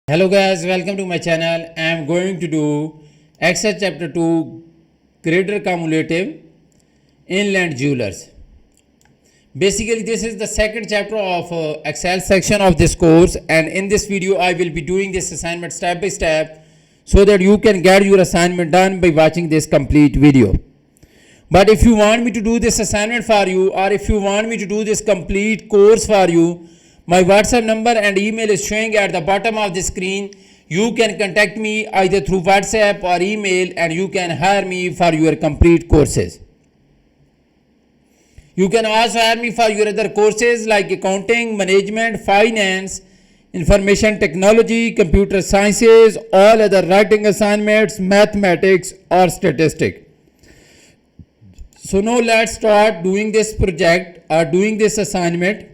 Hello guys, welcome to my channel. I am going to do Excel chapter 2 greater cumulative inland jewelers. Basically this is the second chapter of Excel section of this course, and in this video I will be doing this assignment step by step so that you can get your assignment done by watching this complete video. But if you want me to do this assignment for you, or if you want me to do this complete course for you, my WhatsApp number and email is showing at the bottom of the screen. You can contact me either through WhatsApp or email, and you can hire me for your complete courses. You can also hire me for your other courses like accounting, management, finance, information technology, computer sciences, all other writing assignments, mathematics or statistics. So now let's start doing this project or doing this assignment.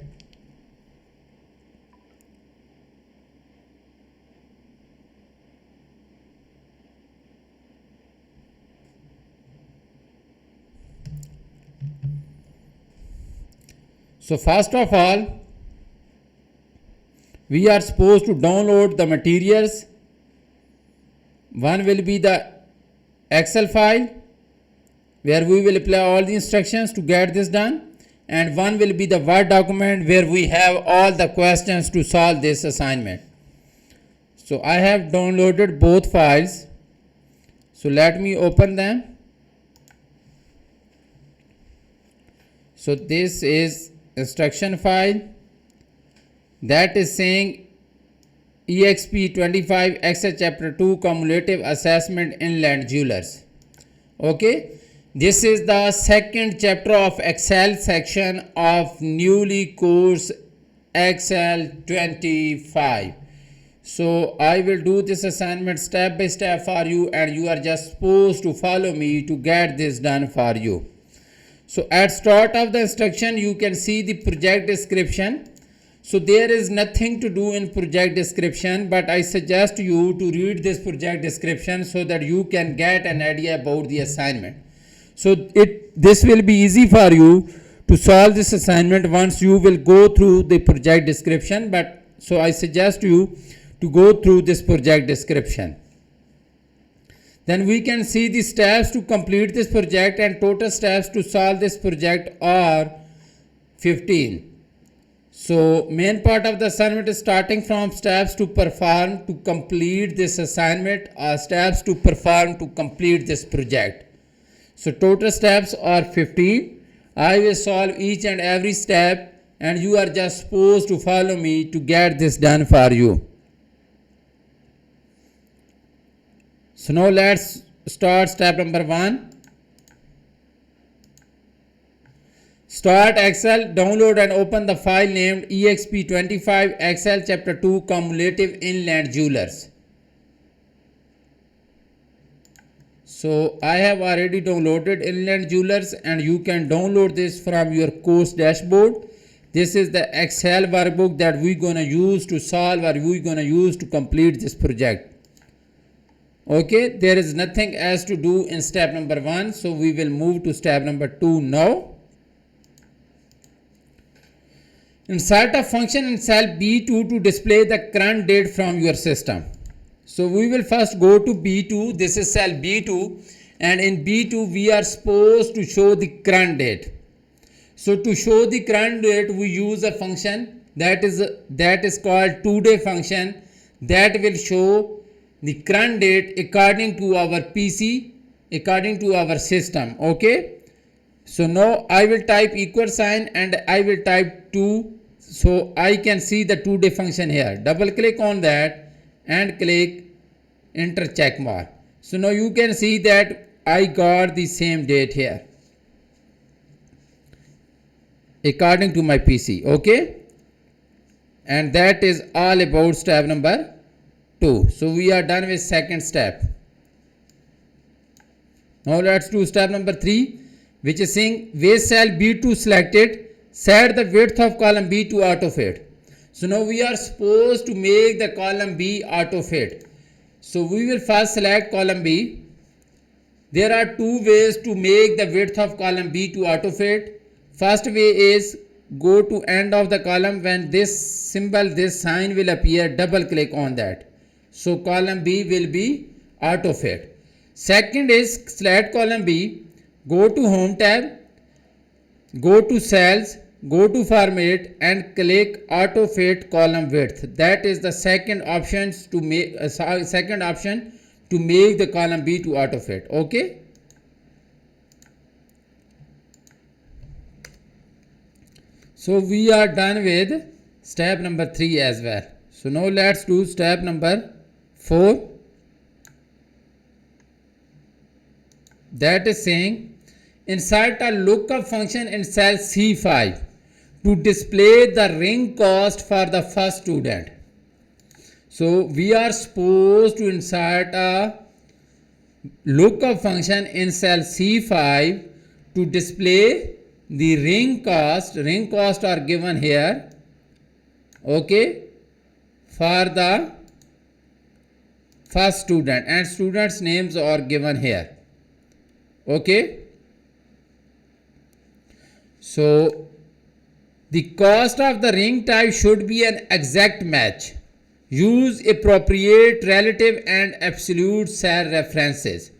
So first of all, we are supposed to download the materials. One will be the Excel file where we will apply all the instructions to get this done, and one will be the Word document where we have all the questions to solve this assignment. So I have downloaded both files. So let me open them. So this is instruction file that is saying Exp25 Excel chapter 2 cumulative assessment inland jewelers. Okay, this is the second chapter of Excel section of newly course Exp25. So I will do this assignment step by step for you, and you are just supposed to follow me to get this done for you. So at start of the instruction you can see the project description. So there is nothing to do in project description, but I suggest you to read this project description so that you can get an idea about the assignment. So this will be easy for you to solve this assignment once you will go through the project description, but so I suggest you to go through this project description. Then we can see the steps to complete this project, and total steps to solve this project are 15. So main part of the assignment is starting from steps to perform to complete this assignment, or steps to perform to complete this project. So total steps are 15. I will solve each and every step, and you are just supposed to follow me to get this done for you. So now let's start step number 1. Start Excel, download and open the file named Exp25 Excel chapter 2 cumulative inland jewelers. So I have already downloaded inland jewelers, and you can download this from your course dashboard. This is the Excel workbook that we're gonna use to solve, or we're gonna use to complete this project. Okay, there is nothing else to do in step number 1, so we will move to step number 2 now. Insert a function in cell B2 to display the current date from your system. So we will first go to B2. This is cell B2, and in B2 we are supposed to show the current date. So to show the current date we use a function that is called today function, that will show the current date according to our PC, according to our system. Okay, so now I will type equal sign and I will type 2, so I can see the today function here. Double click on that and click enter check mark. So now you can see that I got the same date here according to my PC. Okay, and that is all about step number 2. So we are done with second step. Now let's do step number 3, which is saying with cell B2 selected, set the width of column B to auto fit. So now we are supposed to make the column B auto fit. So we will first select column B. There are 2 ways to make the width of column B to auto fit. First way is go to end of the column. When this symbol, this sign will appear, double click on that. So column B will be auto fit. Second is select column B, go to home tab, go to cells, go to format and click auto fit column width. That is the second option to make the column B to auto fit. Okay. So we are done with step number 3 as well. So now let's do step number 4. That is saying insert a lookup function in cell C5 to display the ring cost for the first student. So we are supposed to insert a lookup function in cell C5 to display the ring cost are given here, okay, for the first student, and students names are given here, okay. So the cost of the ring type should be an exact match. Use appropriate relative and absolute cell references.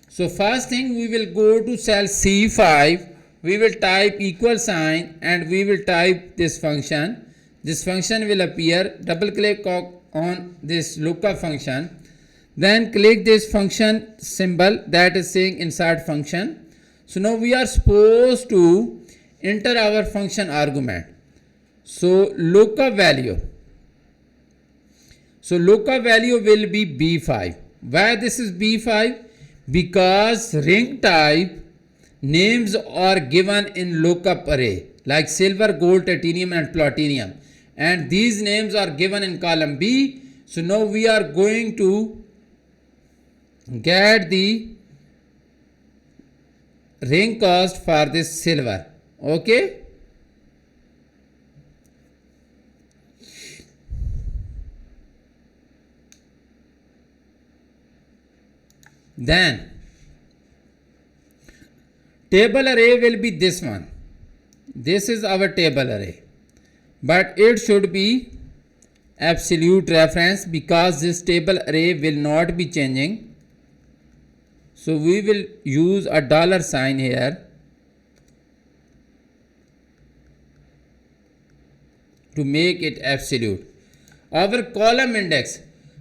So first thing, we will go to cell C5, we will type equal sign and we will type this function. This function will appear. Double click on this lookup function, then click this function symbol that is saying insert function. So now we are supposed to enter our function argument. So lookup value. So lookup value will be B5. Why this is B5? Because ring type names are given in lookup array like silver, gold, titanium and platinum, and these names are given in column B. So now we are going to get the ring cost for this silver, okay. Then table array will be this one. This is our table array, but it should be absolute reference because this table array will not be changing. So we will use a dollar sign here to make it absolute. Our column index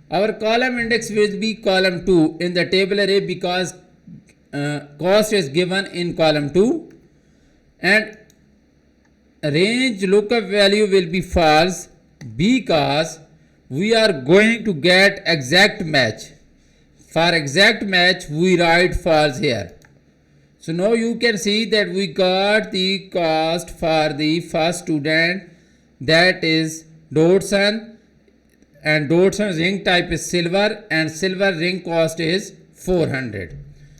will be column 2 in the table array because cost is given in column 2, and range lookup value will be false because we are going to get exact match. For exact match we write false here. So now you can see that we got the cost for the first student, that is Dodson, and Dodson's ring type is silver and silver ring cost is 400.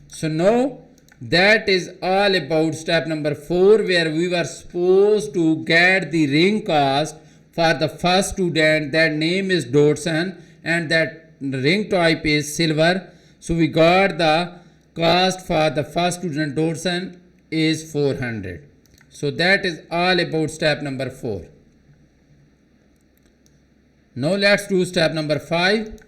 So now that is all about step number 4, where we were supposed to get the ring cost for the first student, that name is Dodson and that ring type is silver. So we got the cost for the first student Dodson is 400. So that is all about step number 4. Now let's do step number 5.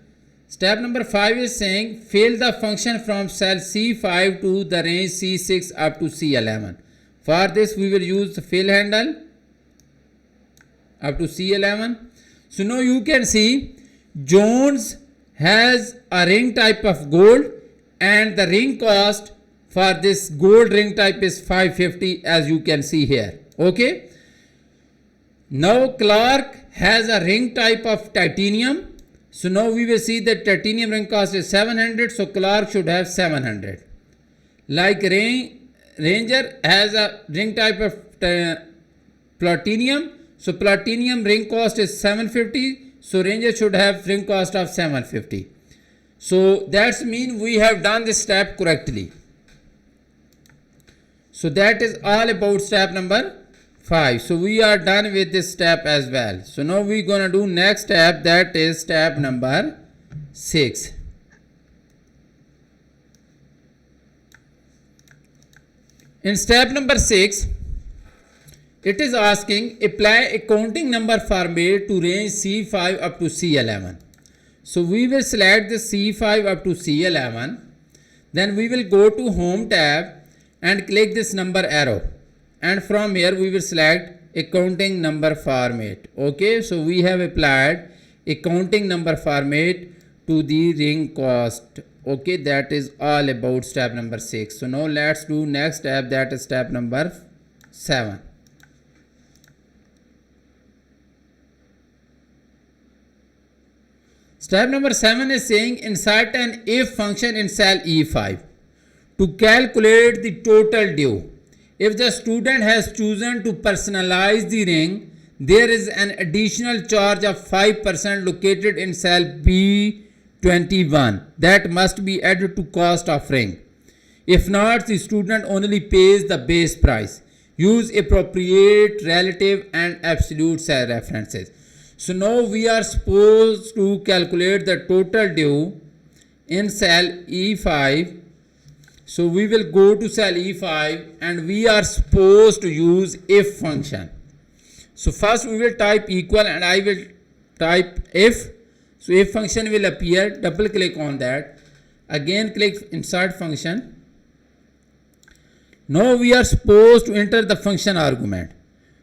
Step number 5 is saying fill the function from cell C5 to the range C6 up to C11. For this we will use the fill handle up to C11. So now you can see Jones has a ring type of gold and the ring cost for this gold ring type is 550, as you can see here, okay. Now Clark has a ring type of titanium. So now we will see that titanium ring cost is 700, so Clark should have 700. Like Ranger has a ring type of platinum, so platinum ring cost is 750, so Ranger should have ring cost of 750. So that's mean we have done this step correctly. So that is all about step number 5. So we are done with this step as well. So now we're gonna do next step, that is step number 6. In step number 6, it is asking apply a counting number format to range C5 up to C11. So we will select the C5 up to C11. Then we will go to Home tab and click this number arrow. And from here we will select accounting number format. Okay, so we have applied accounting number format to the ring cost. Okay, that is all about step number 6. So now let's do next step, that is step number 7. Step number 7 is saying insert an if function in cell E5 to calculate the total due. If the student has chosen to personalize the ring, there is an additional charge of 5% located in cell B21 that must be added to cost of ring. If not, the student only pays the base price. Use appropriate relative and absolute cell references. So now we are supposed to calculate the total due in cell E5. So we will go to cell E5 and we are supposed to use if function. So first we will type equal and I will type if. So if function will appear, double click on that. Again click insert function. Now we are supposed to enter the function argument.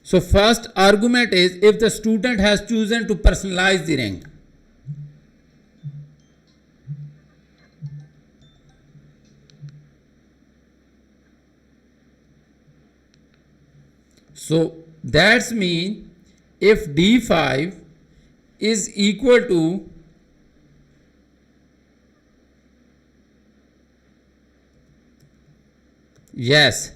So first argument is if the student has chosen to personalize the ring. So that's mean if D5 is equal to yes,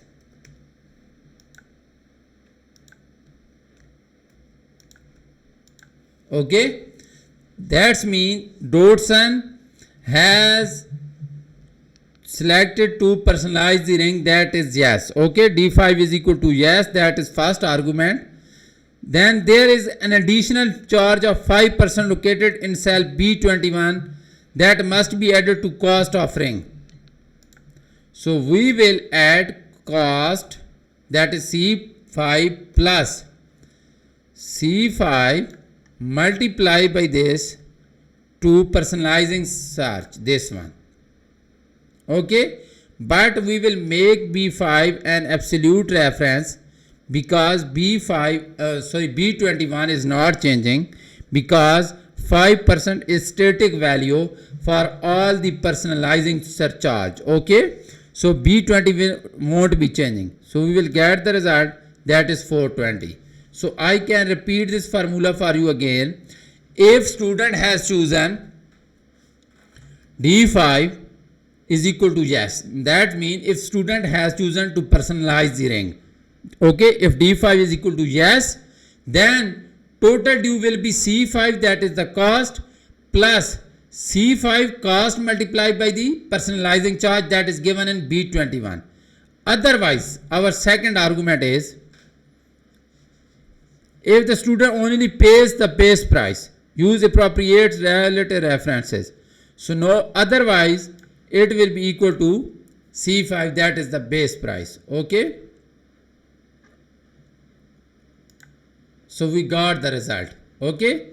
okay, that's mean Dodson has selected to personalize the ring, that is yes. Okay, D5 is equal to yes, that is first argument. Then there is an additional charge of 5% located in cell B21 that must be added to cost of ring. So we will add cost, that is C5 plus C5 multiply by this to personalizing search, this one. Okay, but we will make B5 an absolute reference because B21 is not changing because 5% is static value for all the personalizing surcharge. Okay, so B20 won't be changing. So we will get the result, that is 420. So I can repeat this formula for you again. If student has chosen D5 is equal to yes, that means if student has chosen to personalize the ring. Okay, if D5 is equal to yes, then total due will be C5, that is the cost, plus C5 cost multiplied by the personalizing charge that is given in B21. Otherwise, our second argument is if the student only pays the base price, use appropriate relative references. So no, otherwise it will be equal to C5, that is the base price. Okay, so we got the result. Okay,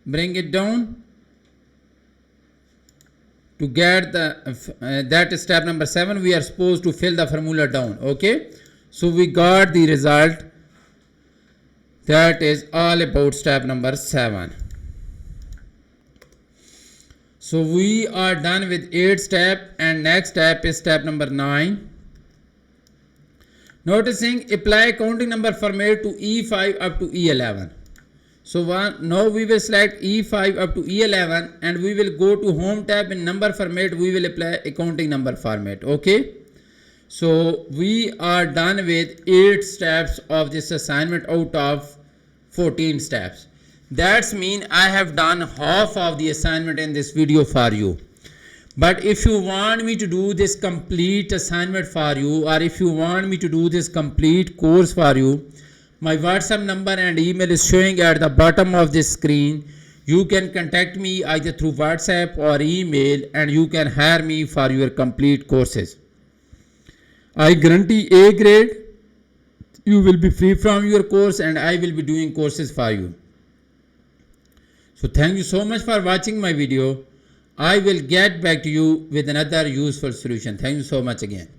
bring it down to get the that is step number 7. We are supposed to fill the formula down. Okay, so we got the result. That is all about step number 7. So we are done with 8 step and next step is step number 9. Noticing apply counting number format to E5 up to E11. So now we will select E5 up to E11 and we will go to home tab. In number format we will apply accounting number format. Okay, so we are done with 8 steps of this assignment out of 14 steps. That's mean I have done half of the assignment in this video for you. But if you want me to do this complete assignment for you, or if you want me to do this complete course for you, my WhatsApp number and email is showing at the bottom of this screen. You can contact me either through WhatsApp or email and you can hire me for your complete courses. I guarantee A grade. You will be free from your course and I will be doing courses for you. So thank you so much for watching my video. I will get back to you with another useful solution. Thank you so much again.